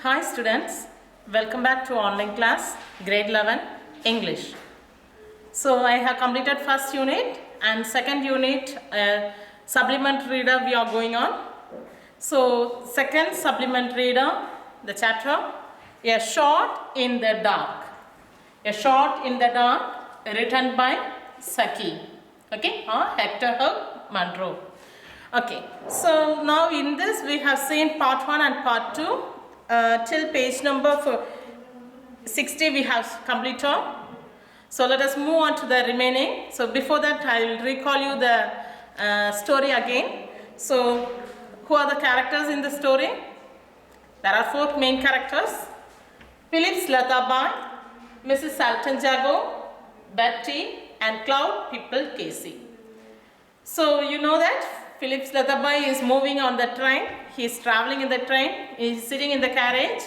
Hi students, welcome back to online class, grade 11, English. So I have completed first unit and second unit, supplement reader we are going on. So second supplement reader, the chapter, A Shot in the Dark. A Shot in the Dark, written by Saki, okay, or Hector Hugh Munro. Okay, so now in this we have seen part 1 and part 2 till page number 60 we have completed. So let us move on to the remaining. So before that I will recall you the story again. So who are the characters in the story? There are 4 main characters: Phillips Latabai, Mrs. Salton Jago, Betty and Cloud People Casey. So you know that Phillips Latabai is moving on the train. He is traveling in the train. He is sitting in the carriage.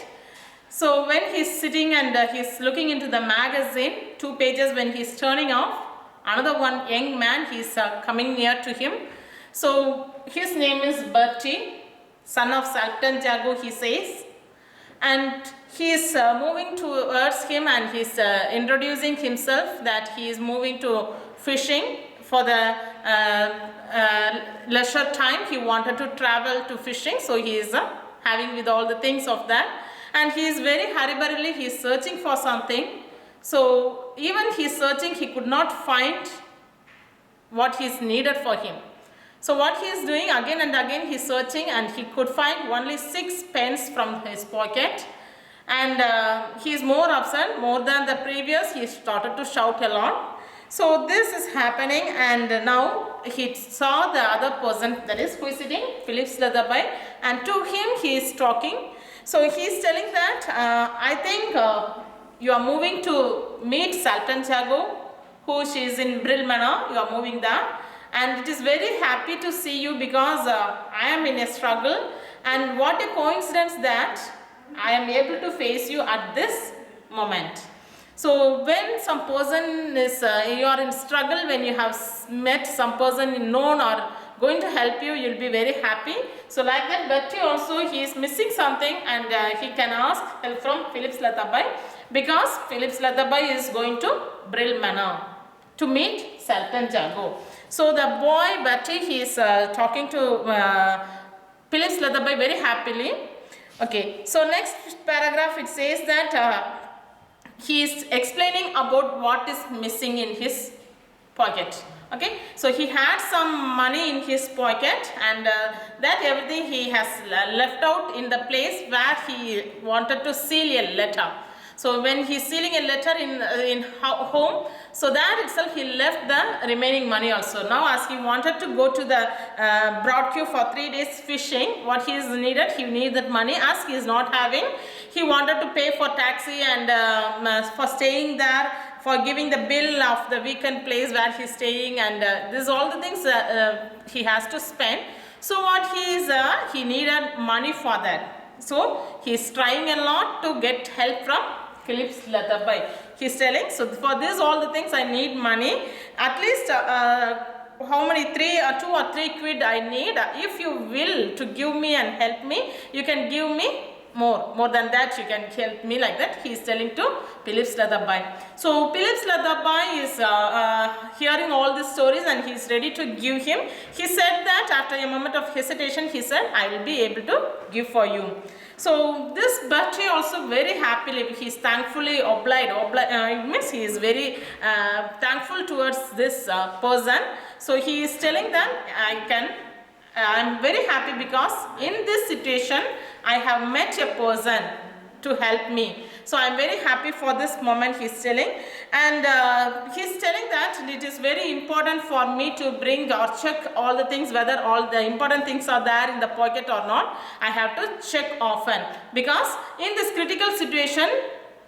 So when he is sitting and he is looking into the magazine, 2 pages when he is turning off, another one young man, he is coming near to him. So his name is Bertie, son of Salton Jago, he says. And he is moving towards him and he is introducing himself that he is moving to fishing for the leisure time. He wanted to travel to fishing, so he is having with all the things of that, and he is very hurriedly, he is searching for something. So even he is searching, he could not find what is needed for him. So what he is doing, again and again he is searching, and he could find only 6 pence from his pocket, and he is more upset, more than the previous. He started to shout a lot. So this is happening, and now he saw the other person, that is who is sitting, Phillips Latabai, and to him he is talking. So he is telling that I think you are moving to meet Salton Jago, who she is in Brill Manor. You are moving there, and it is very happy to see you because I am in a struggle, and what a coincidence that I am able to face you at this moment. So when some person is, you are in struggle, when you have met some person known or going to help you, you will be very happy. So like that, Betty also, he is missing something, and he can ask help from Phillips Latabai, because Phillips Latabai is going to Brill Manor to meet Salton Jago. So the boy Betty, he is talking to Phillips Latabai very happily. Okay, so next paragraph it says that he is explaining about what is missing in his pocket. Okay, so he had some money in his pocket, and that everything he has left out in the place where he wanted to seal a letter. So when he is sealing a letter in home, so that itself he left the remaining money also. Now as he wanted to go to the Broadquay for 3 days fishing, what he is needed, he needed money. As he is not having, he wanted to pay for taxi and for staying there, for giving the bill of the weekend place where he is staying, and this all the things he has to spend. So what he needed money for that. So he is trying a lot to get help from Phillips Latabai. He is telling, so for this all the things I need money, at least how many, 2 or 3 quid I need. If you will to give me and help me, you can give me more than that, you can help me, like that he is telling to Phillips Latabai. So Phillips Latabai is hearing all these stories, and he is ready to give him. He said that after a moment of hesitation, he said, I will be able to give for you. So this Bertie also very happily, he is thankfully obliged, it means he is very thankful towards this person. So he is telling them, I am very happy because in this situation I have met a person to help me. So I am very happy for this moment, he is telling. And he is telling that it is very important for me to bring or check all the things, whether all the important things are there in the pocket or not. I have to check often, because in this critical situation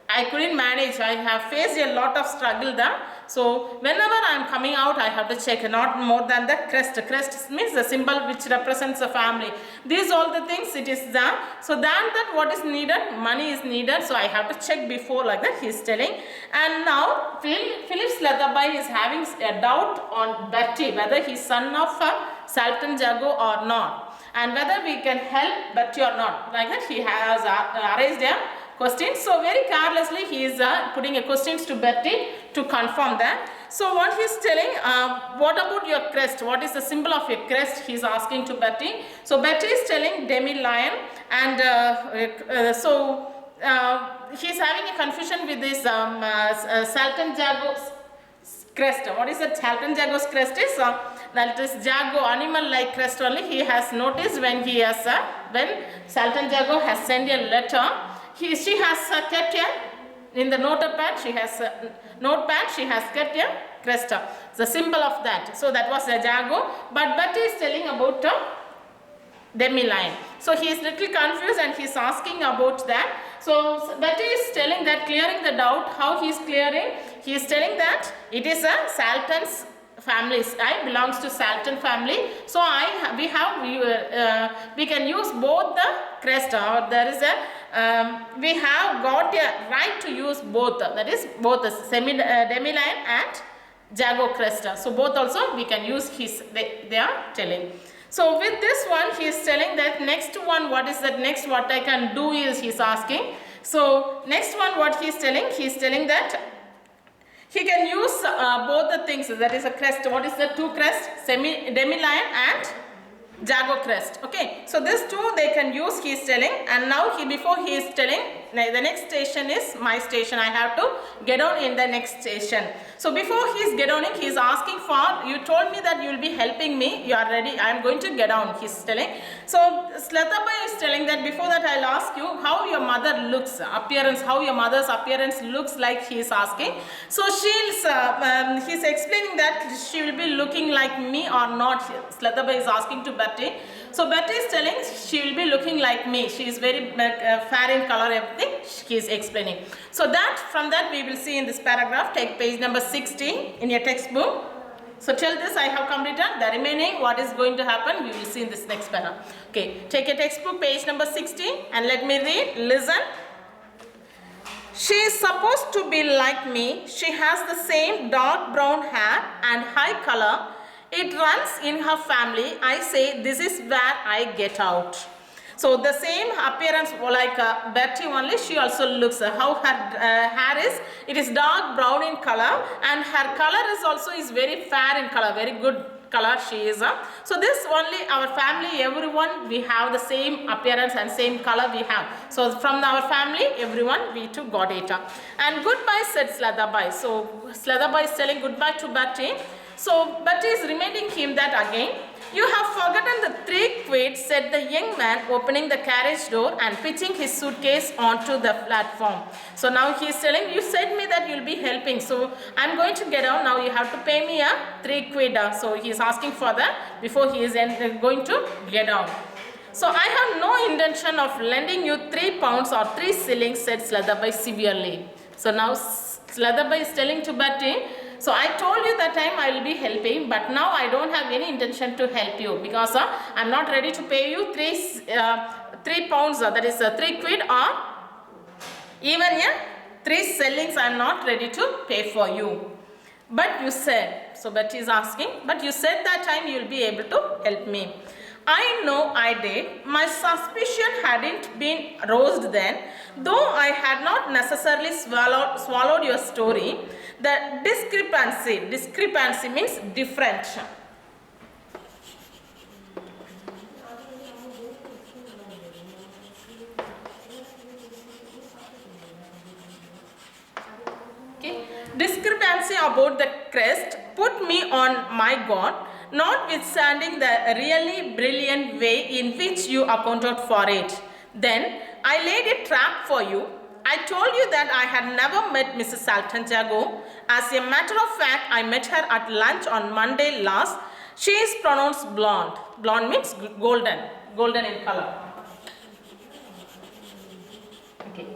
I couldn't manage. I have faced a lot of struggle there. So whenever I am coming out, I have to check, not more than the crest. Crest means the symbol which represents the family. These all the things it is there. So that what is needed, money is needed. So I have to check before, like that he is telling. And now Phillips Latabai is having a doubt on Betty, whether he is son of Salton Jago or not. and whether we can help Betty or not. Like that, he has arranged a question. So very carelessly he is putting a questions to Betty to confirm that. So what he is telling, what about your crest? What is the symbol of your crest? He is asking to Betty. So Betty is telling demi-lion, and he is having a confusion with this Salton Jago's crest. What is the Salton Jago's crest is? That is Jago, animal-like crest only. He has noticed when he has when Salton Jago has sent a letter. She has kept a, in the notepad, she has kept a crest, the symbol of that. So that was a Jago, but Betty is telling about demi-lion. So he is little confused and he is asking about that. So Betty is telling that, clearing the doubt. How he is clearing? He is telling that it is a Salton's family. I belongs to Salton family. So we can use both the crest, or there is a we have got a right to use both. That is both the demi-lion and Jago crest. So both also we can use. They are telling. So with this one, he is telling that next one, what is that next, what I can do is, he is asking. So next one, what he is telling that he can use both the things, that is a crest. What is the two crest? Demi-lion and Jago crest. Okay, so these two they can use, he is telling. And now before he is telling, the next station is my station. I have to get on in the next station. So before he is get on, he is asking for, you told me that you will be helping me. You are ready. I am going to get on, he is telling. So Slatabai is telling that, before that I will ask you how your mother looks, appearance, how your mother's appearance looks like, he is asking. So he is explaining that she will be looking like me or not. Slatabai is asking to Betty. So Betty is telling she will be looking like me. She is very fair in color, everything she is explaining. So that, from that we will see in this paragraph. Take page number 16 in your textbook. So till this I have completed. The remaining, what is going to happen, we will see in this next paragraph. Okay, take a textbook, page number 16, and let me read. Listen. She is supposed to be like me. She has the same dark brown hair and high color. It runs in her family. I say this is where I get out. So the same appearance like Betty only, she also looks how her hair is. It is dark brown in color, and her color is very fair in color, very good color she is. So this only our family, everyone, we have the same appearance and same color we have. So from our family, everyone, we too got it. And goodbye, said Slatabai. So Slatabai is telling goodbye to Betty. So Betty is reminding him that again. You have forgotten the 3 quid, said the young man, opening the carriage door and pitching his suitcase onto the platform. So now he is telling, you said me that you will be helping. So I am going to get down. Now you have to pay me a 3 quid. So he is asking for that before he is going to get down. So I have no intention of lending you 3 pounds or 3 shillings, said Slatabai severely. So now Slatabai is telling to Betty, so I told you that time I will be helping, but now I don't have any intention to help you, because I am not ready to pay you 3 pounds, that is 3 quid, or even 3 shillings I am not ready to pay for you. But you said, so Betty is asking, but you said that time you will be able to help me. I know I did. My suspicion hadn't been roused then, though I had not necessarily swallowed your story. The discrepancy means different. Okay. Discrepancy about the crest put me on my guard, notwithstanding the really brilliant way in which you accounted for it. Then I laid a trap for you. I told you that I had never met Mrs. Salton Jago. As a matter of fact, I met her at lunch on Monday last. She is pronounced blonde. Blonde means golden in color. Okay.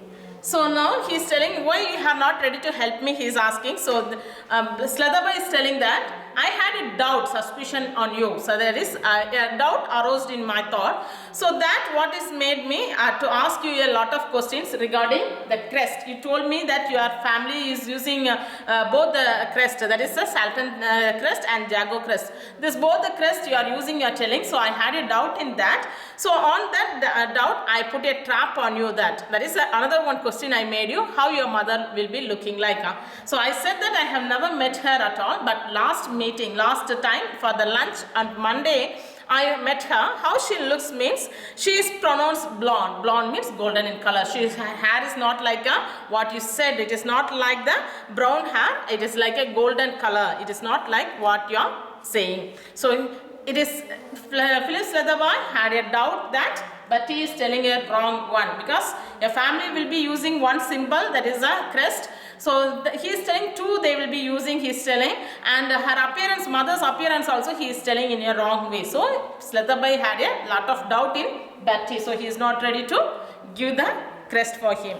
So now he is telling why you are not ready to help me, he is asking. So Slatabai is telling that I had a doubt, suspicion on you. So there is a doubt aroused in my thought. So that what is made me to ask you a lot of questions regarding the crest. You told me that your family is using both the crest, that is the Salton crest and Jago crest. This both the crest you are using, you are telling. So I had a doubt in that. So on that doubt, I put a trap on you. That is another one question I made you, how your mother will be looking like. So I said that I have never met her at all, but last time for the lunch on Monday, I met her. How she looks means she is pronounced blonde. Blonde means golden in color. Her hair is not like what you said. It is not like the brown hair. It is like a golden color. It is not like what you are saying. So it is Phyllis Leatherby had a doubt that Betty is telling a wrong one, because a family will be using one symbol, that is a crest. So he is telling two they will be using, he is telling, and her appearance, mother's appearance also he is telling in a wrong way. So Leatherby had a lot of doubt in Betty, so he is not ready to give the crest for him.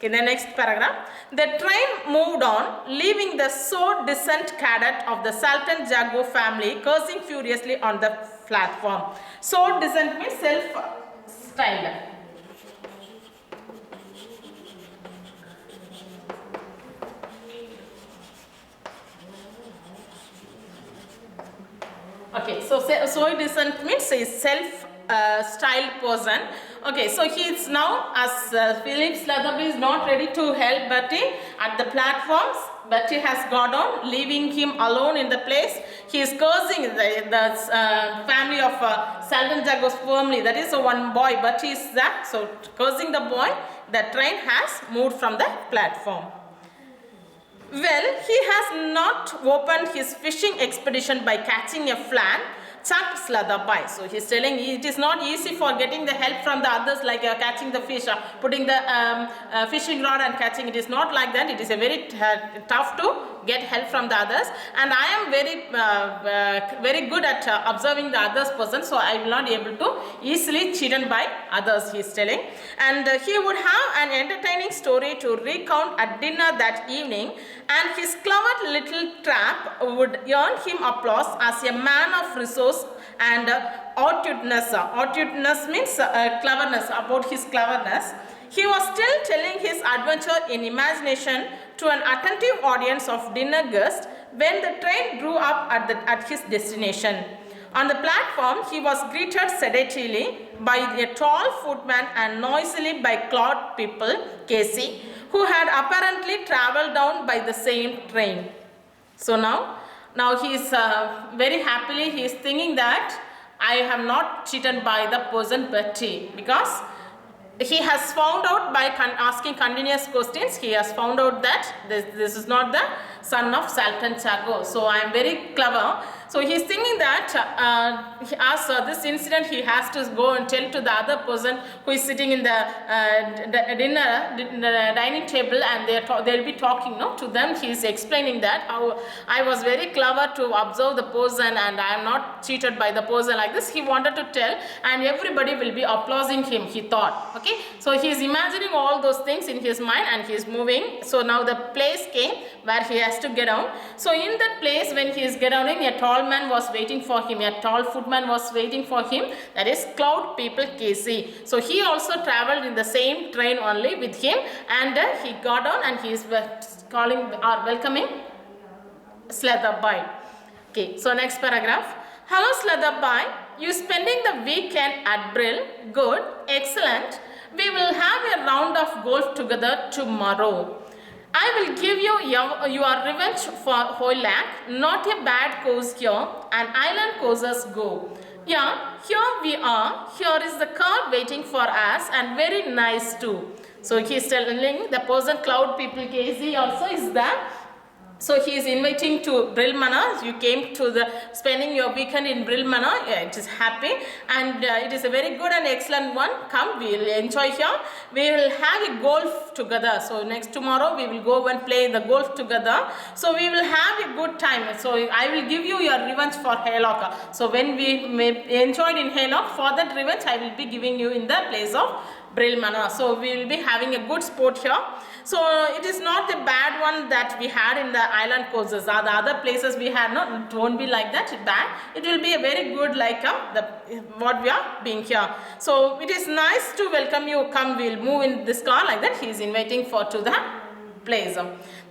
In the next paragraph, the train moved on, leaving the so-decent cadet of the Salton Jago family cursing furiously on the platform. So-decent means self-styled. Okay, so decent means a self-styled person. Okay, so he is now, as Phyllis Leatherby is not ready to help Betty at the platforms. Betty has got on, leaving him alone in the place. He is cursing the family of Salton Jago's family. That is one boy, Betty is that. So cursing the boy, the train has moved from the platform. Well, he has not opened his fishing expedition by catching a flan, chucked Leatherby. So he's telling it is not easy for getting the help from the others, like catching the fish, putting the fishing rod and catching. It is not like that. It is a very tough to get help from the others, and I am very good at observing the others person, so I will not be able to easily cheated by others, he is telling. And he would have an entertaining story to recount at dinner that evening, and his clever little trap would earn him applause as a man of resource and astuteness. Astuteness means cleverness, about his cleverness. He was still telling his adventure in imagination to an attentive audience of dinner guests when the train drew up at his destination. On the platform, he was greeted sedately by a tall footman and noisily by Claude people, Casey, who had apparently travelled down by the same train. So now he is very happily, he is thinking that I have not cheated by the person Betty, because he has found out by asking continuous questions, he has found out that this is not the son of Salton Jago. So I am very clever. So he is thinking that as this incident, he has to go and tell to the other person who is sitting in the dining table, and they will be talking to them. He is explaining that how I was very clever to observe the person and I am not cheated by the person, like this. He wanted to tell, and everybody will be applauding him, he thought. Okay, so he is imagining all those things in his mind and he is moving. So now the place came where he has to get down. So in that place, when he is getting down, a tall man was waiting for him, a tall footman was waiting for him, that is Cloud people Casey. So he also travelled in the same train only with him, and he got on and he is calling or welcoming Leatherby. Okay, so next paragraph. Hello Leatherby, you spending the weekend at Brill? Good, excellent. We will have a round of golf together tomorrow. I will give you your revenge for Hoylake. Not a bad course here, and island courses go. Yeah, here we are. Here is the car waiting for us, and very nice too. So he is telling the person Cloud people Casey also is there. So he is inviting to Brill Manor. You came to the spending your weekend in Brill Manor. Yeah, it is happy, and it is a very good and excellent one. Come, we will enjoy here. We will have a golf together. So tomorrow we will go and play the golf together. So we will have a good time. So I will give you your revenge for Haylock. So when we enjoyed in Haylock, for that revenge I will be giving you in the place of Brill Manor. So we will be having a good sport here. So it is not the bad one that we had in the island courses. The other places we had, no, it won't be like that bad. It will be a very good like what we are being here. So it is nice to welcome you. Come, we'll move in this car like that. He is inviting for to the place.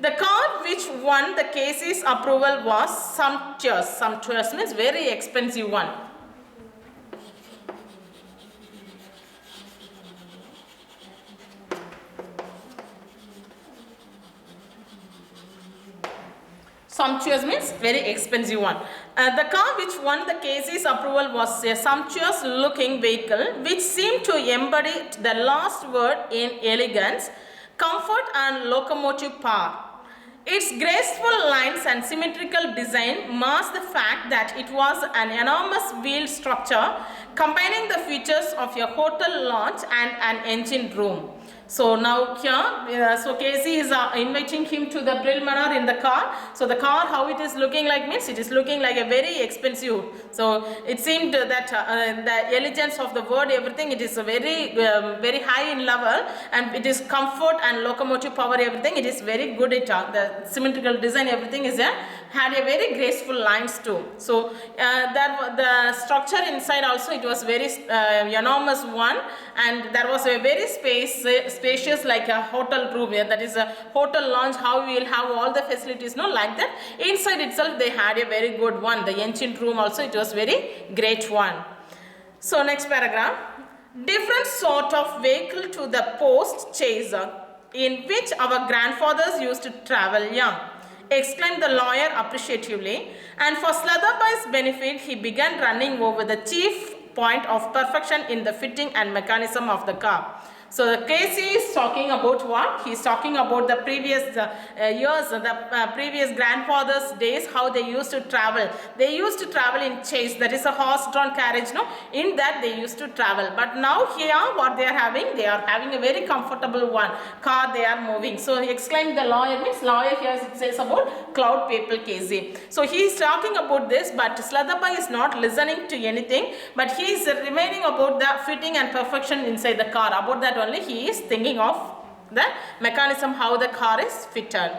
The car which won the Casey's approval was sumptuous. Sumptuous means very expensive one. Sumptuous means very expensive one. The car which won the Casey's approval was a sumptuous looking vehicle which seemed to embody the last word in elegance, comfort and locomotive power. Its graceful lines and symmetrical design masked the fact that it was an enormous wheel structure combining the features of a hotel lounge and an engine room. So now here, so Casey is inviting him to the Brill Manor in the car. So the car, how it is looking like means it is looking like a very expensive. So it seemed that the elegance of the word, everything, it is a very high in level, and it is comfort and locomotive power, everything. It is very good. The symmetrical design, everything is had a very graceful lines too. So the structure inside also it was very enormous one, and there was a very spacious like a hotel room here, that is a hotel lounge, how we will have all the facilities, no, like that. Inside itself they had a very good one. The engine room also it was very great one. So next paragraph. Different sort of vehicle to the post chaise in which our grandfathers used to travel young, exclaimed the lawyer appreciatively, and for Slatherby's benefit he began running over the chief point of perfection in the fitting and mechanism of the car. So the Casey is talking about what? He is talking about the previous years, the previous grandfathers' days, how they used to travel. They used to travel in chaise, that is a horse-drawn carriage, no? In that they used to travel. But now here what they are having a very comfortable one, car they are moving. So he exclaimed the lawyer, means lawyer here it says about Cloud Papal Casey. So he is talking about this, but Slatherby is not listening to anything, but he is remaining about the fitting and perfection inside the car. About that only he is thinking of the mechanism, how the car is fitted.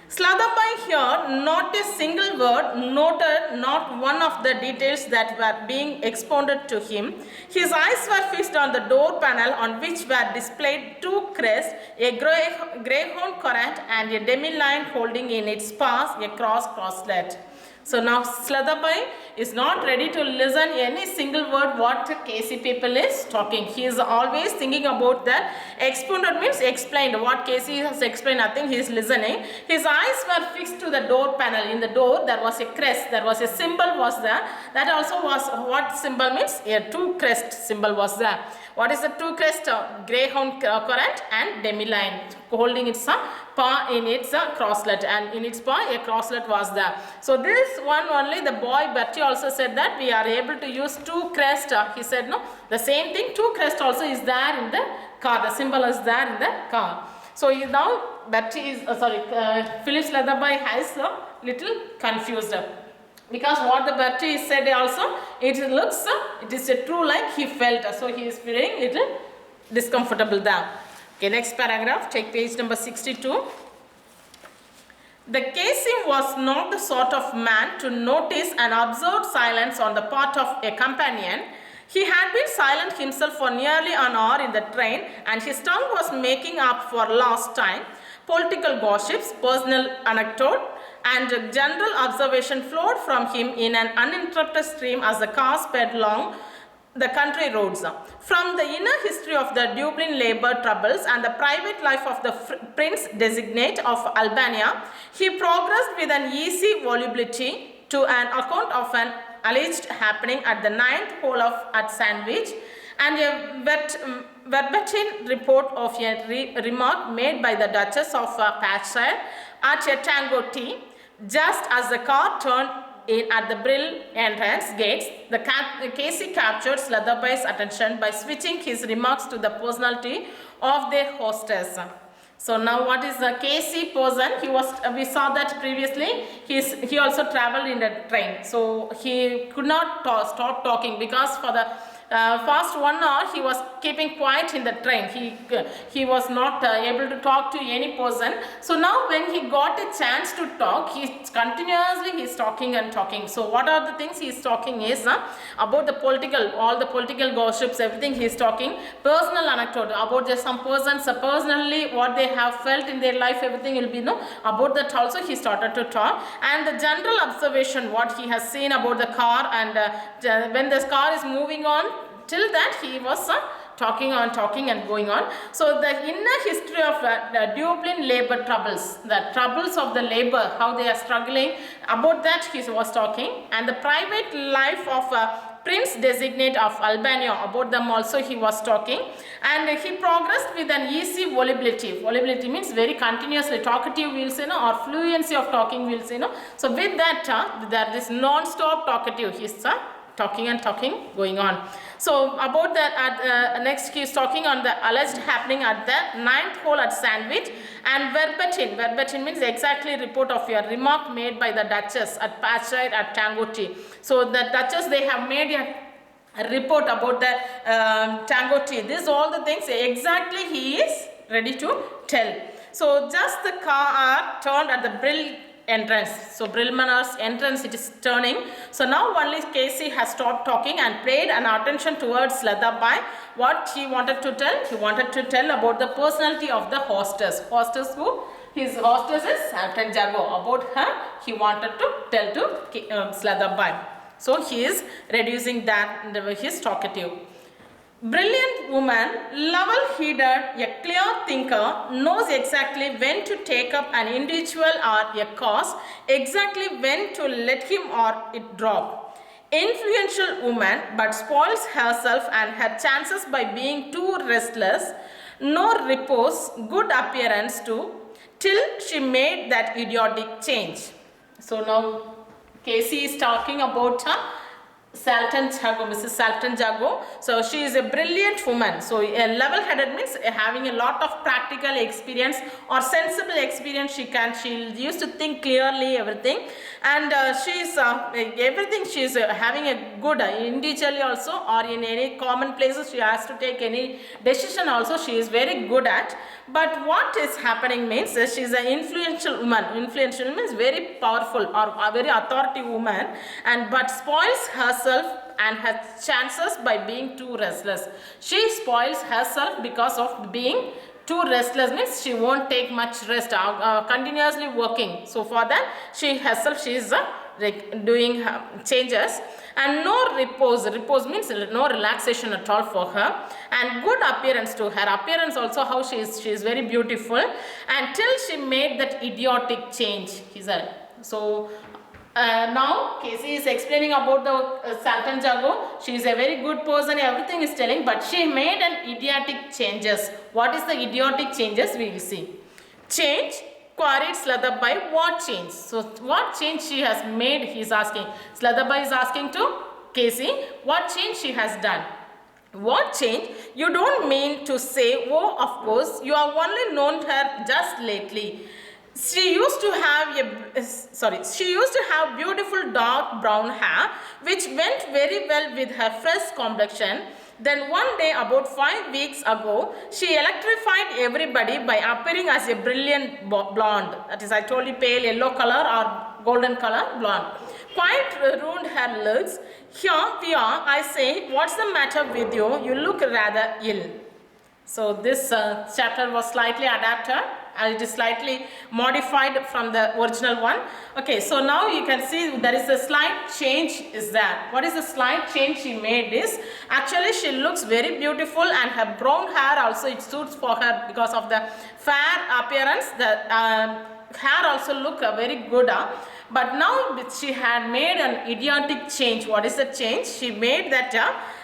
Slatherby here not a single word, noted not one of the details that were being expounded to him. His eyes were fixed on the door panel on which were displayed two crests, a greyhound currant and a demi-line holding in its paws a crosslet. So now Slatherby is not ready to listen any single word what Casey people is talking. He is always thinking about that. Expounded means explained. What Casey has explained, nothing he is listening. His eyes were fixed to the door panel. In the door there was a crest, there was a symbol was there. That also was what symbol means? A two crest symbol was there. What is the two crest? Greyhound currant and demi-line holding its paw in its crosslet, and in its paw a crosslet was there. So this one only the boy Bertie also said that we are able to use two crest. He said no, the same thing, two crest also is there in the car. The symbol is there in the car. So now Bertie is Philip Slatherby has a little confused. Because what the Bertie said also, it looks, it is a true like he felt. So he is feeling little discomfortable there. Okay, next paragraph, take page number 62. The Casey was not the sort of man to notice an absurd silence on the part of a companion. He had been silent himself for nearly an hour in the train, and his tongue was making up for lost time. Political gossips, personal anecdote, and general observation flowed from him in an uninterrupted stream as the car sped along the country roads. From the inner history of the Dublin labour troubles and the private life of the Prince Designate of Albania, he progressed with an easy volubility to an account of an alleged happening at the 9th hole at Sandwich, and a verbatim report of a remark made by the Duchess of Perthshire at a tango tea. Just as the car turned in at the Brill entrance gates, the Casey captured Slatherby's attention by switching his remarks to the personality of their hostess. So now what is the Casey person? He was, we saw that previously, he also traveled in the train. So he could not stop talking because for the first 1 hour he was keeping quiet in the train. He was not able to talk to any person. So now when he got a chance to talk, he's talking and talking. So what are the things he's talking is about the political, all the political gossips, everything he's talking. Personal anecdote about just some persons, personally what they have felt in their life, everything will be about that also he started to talk. And the general observation, what he has seen about the car, and when the car is moving on, till that he was talking and going on. So the inner history of the Dublin labor troubles, the troubles of the labor, how they are struggling, about that he was talking. And the private life of Prince Designate of Albania, about them also he was talking. And he progressed with an easy volubility. Volubility means very continuously talkative, we'll say, or fluency of talking, we'll say. So with that, there is non-stop talkative, he's talking and talking going on. So about that, next he is talking on the alleged happening at the 9th hole at Sandwich. And verbatim means exactly report of your remark made by the Duchess at Patchide at Tangoti. So the Duchess, they have made a report about the Tangoti. This all the things exactly he is ready to tell. So just the car turned at the Brill entrance. So Brill Manor's entrance, it is turning. So now only Casey has stopped talking and paid an attention towards Sladabai. What he wanted to tell? He wanted to tell about the personality of the hostess. Hostess who? His hostess is Salton Jago. About her, he wanted to tell to Sladabai. So he is reducing that his talkative. Brilliant woman, level-headed, a clear thinker, knows exactly when to take up an individual or a cause, exactly when to let him or it drop. Influential woman, but spoils herself and her chances by being too restless, no repose, good appearance too, till she made that idiotic change. So now Casey is talking about her. Salton Jago, Mrs. Salton Jago. So she is a brilliant woman. So a level-headed means having a lot of practical experience or sensible experience. She used to think clearly everything, and she's everything. She's having a good individually also, or in any common places she has to take any decision also. She is very good at. But what is happening means she is an influential woman. Influential means very powerful or a very authoritative woman, and but spoils herself and her chances by being too restless. She spoils herself because of being too restless, means she won't take much rest, continuously working. So for that, she herself, she is doing changes, and no repose. Repose means no relaxation at all for her, and good appearance to her appearance also, how she is very beautiful, until she made that idiotic change. He said. So now Casey is explaining about the Salton Jago. She is a very good person, everything is telling, but she made an idiotic changes. What is the idiotic changes? We will see. Change, queried Sladabai, what change? So what change she has made, he is asking. Sladabai is asking to Casey, what change she has done. What change? You don't mean to say, oh, of course, you have only known her just lately. She used to have beautiful dark brown hair, which went very well with her fresh complexion. Then one day, about 5 weeks ago, she electrified everybody by appearing as a brilliant blonde. That is, I told you, pale yellow color or golden color blonde. Quite ruined her looks. Here we are, I say, what's the matter with you? You look rather ill. So this chapter was slightly adapted. It is slightly modified from the original one. Okay, so now you can see there is a slight change is there. What is the slight change she made is, actually she looks very beautiful, and her brown hair also, it suits for her because of the fair appearance. The hair also look very good. But now she had made an idiotic change. What is the change? She made that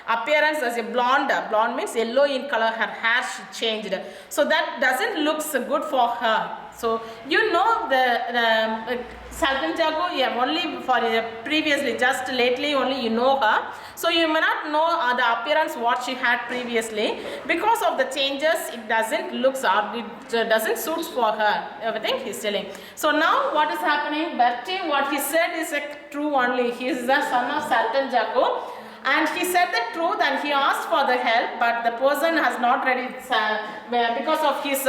appearance as a blonde. Blonde means yellow in color. Her hair she changed. So that doesn't look so good for her. So you know the Salton Jago, yeah, only for previously, just lately only you know her. So you may not know the appearance what she had previously. Because of the changes, it doesn't look or it doesn't suit for her. Everything he's telling. So now what is happening? Bertie, what he said is true only. He is the son of Salton Jago. and he said the truth and he asked for the help, but the person has not ready because of his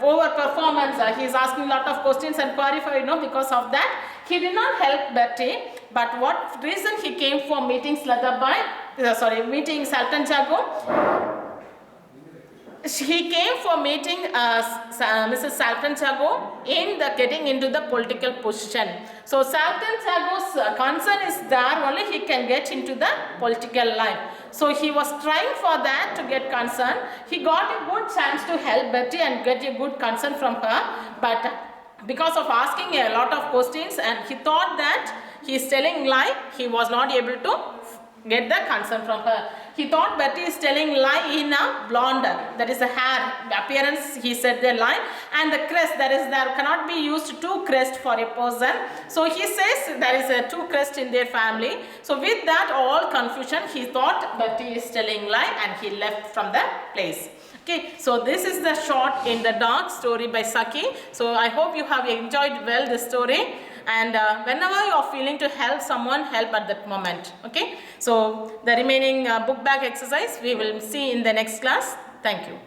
over performance. He is asking a lot of questions and query for, because of that he did not help Betty. But what reason he came for meeting meeting Sultan Jago? He came for meeting Mrs. Sultan Jago in the getting into the political position. So Sultan Jago's concern is there only he can get into the political life. So he was trying for that to get concern. He got a good chance to help Betty and get a good concern from her, but because of asking a lot of questions and he thought that he is telling lie, he was not able to get the concern from her. He thought Betty is telling lie in a blonde, that is a hair appearance, he said the lie, and the crest, there cannot be used two crest for a person. So he says there is a two crest in their family. So with that all confusion, he thought Betty is telling lie and he left from the place. Okay, so this is the short in the dark story by Saki. So I hope you have enjoyed well the story, and whenever you are feeling to help someone, help at that moment. Okay, so the remaining book bag exercise we will see in the next class. Thank you.